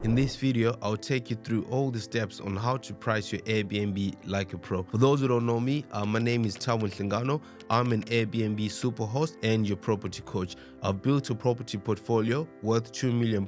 In this video, I'll take you through all the steps on how to price your Airbnb like a pro. For those who don't know me, my name is Tamu Hlengano. I'm an Airbnb superhost and your property coach. I've built a property portfolio worth £2 million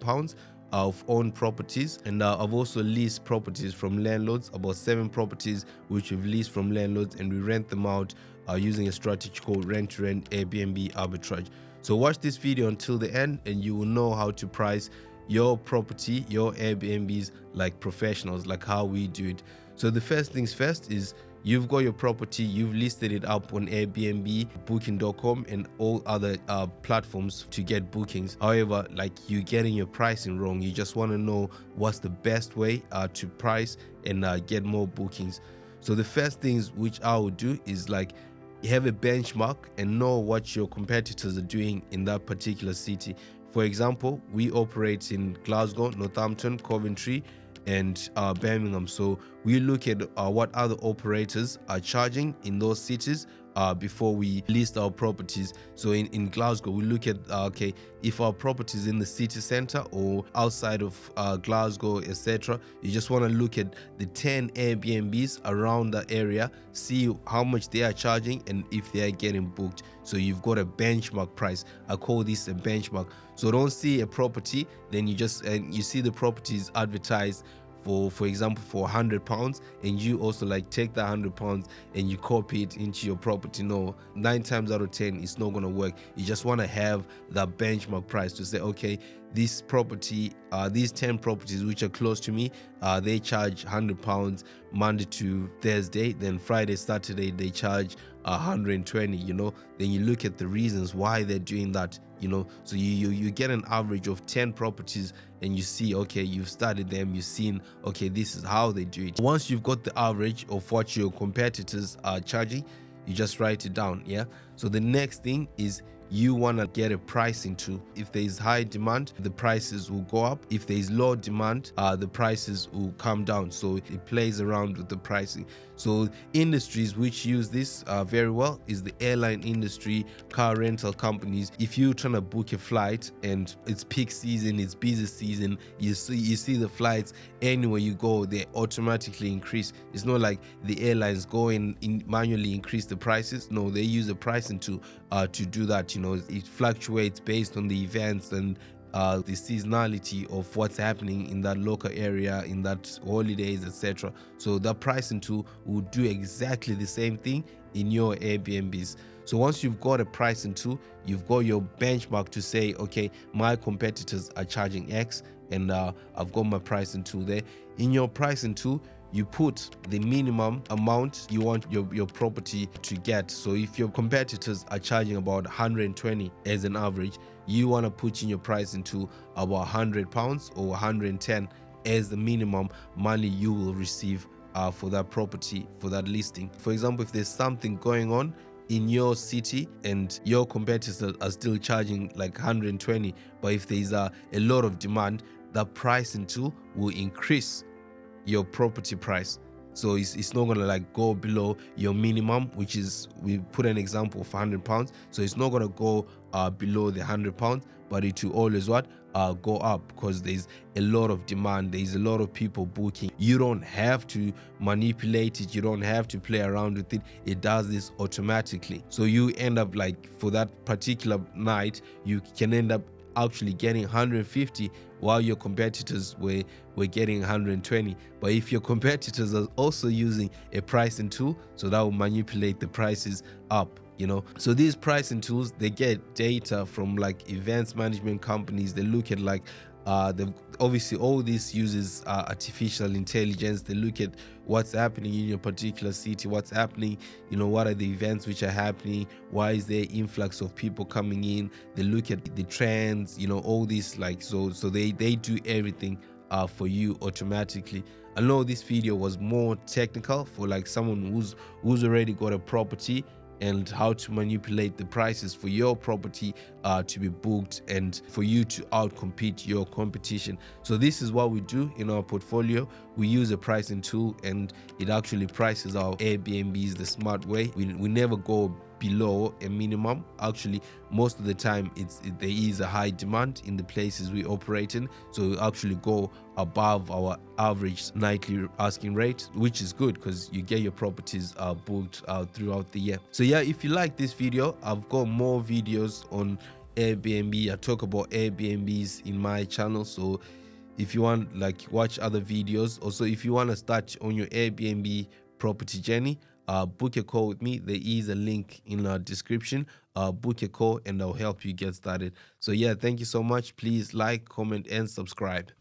of owned properties, and I've also leased properties from landlords, about 7 properties which we've leased from landlords, and we rent them out using a strategy called rent-to-rent Airbnb arbitrage. So watch this video until the end and you will know how to price your property, your Airbnbs like professionals, like how we do it. So the first things first is you've got your property, you've listed it up on Airbnb, booking.com and all other platforms to get bookings. However, like you're getting your pricing wrong. You just want to know what's the best way to price and get more bookings. So the first things which I would do is like have a benchmark and know what your competitors are doing in that particular city. For example, we operate in Glasgow, Northampton, Coventry, and Birmingham. So we look at what other operators are charging in those cities before we list our properties. So in Glasgow, we look at, okay, if our property is in the city center or outside of Glasgow, etc. You just want to look at the 10 Airbnbs around the area, see how much they are charging and if they are getting booked. So you've got a benchmark price. I call this a benchmark. So don't see a property, then you just you see the property is advertised for example for £100, and you also like take that £100 and you copy it into your property. No, 9 times out of 10 it's not going to work. You just want to have that benchmark price to say, okay, this property, these 10 properties which are close to me, they charge £100 Monday to Thursday, then Friday, Saturday they charge 120, then you look at the reasons why they're doing that, so you get an average of 10 properties and you see, okay, you've studied them, you've seen, okay, this is how they do it. Once you've got the average of what your competitors are charging, you just write it down. So the next thing is you want to get a pricing tool. If there is high demand, the prices will go up. If there is low demand, the prices will come down. So it plays around with the pricing. So industries which use this very well is the airline industry, car rental companies. If you're trying to book a flight and it's peak season, it's busy season, you see the flights anywhere you go, they automatically increase. It's not like the airlines go and manually increase the prices. No, they use a pricing tool to do that. It fluctuates based on the events and the seasonality of what's happening in that local area, in that holidays, etc. So that pricing tool will do exactly the same thing in your Airbnbs. So once you've got a pricing tool, you've got your benchmark to say, okay, my competitors are charging X and I've got my pricing tool there. In your pricing tool, you put the minimum amount you want your property to get. So if your competitors are charging about 120 as an average, you want to put in your pricing to about £100 or 110 as the minimum money you will receive for that property, for that listing. For example, if there's something going on in your city and your competitors are still charging like 120, but if there's a lot of demand, that pricing tool will increase your property price. So it's not gonna like go below your minimum, which is, we put an example of £100. So it's not gonna go below the £100, but it will always go up because there's a lot of demand, there's a lot of people booking. You don't have to manipulate it, you don't have to play around with it. It does this automatically. So you end up like for that particular night, you can end up actually getting 150 while your competitors were getting 120. But if your competitors are also using a pricing tool, so that will manipulate the prices up. So these pricing tools, they get data from like events management companies. They look at like obviously all this uses artificial intelligence. They look at what's happening in your particular city, what's happening, what are the events which are happening, why is there influx of people coming in. They look at the trends, all this, like, so they do everything for you automatically. I know this video was more technical for like someone who's already got a property and how to manipulate the prices for your property to be booked and for you to outcompete your competition. So this is what we do in our portfolio. We use a pricing tool and it actually prices our Airbnbs the smart way. We never go below a minimum. Actually, most of the time there is a high demand in the places we operate in, so we actually go above our average nightly asking rate, which is good because you get your properties booked throughout the year. So yeah, if you like this video, I've got more videos on Airbnb. I talk about Airbnbs in my channel, so if you want, like, watch other videos. Also, if you want to start on your Airbnb property journey, book a call with me. There is a link in our description. Book a call and I'll help you get started. So yeah, thank you so much. Please like, comment, and subscribe.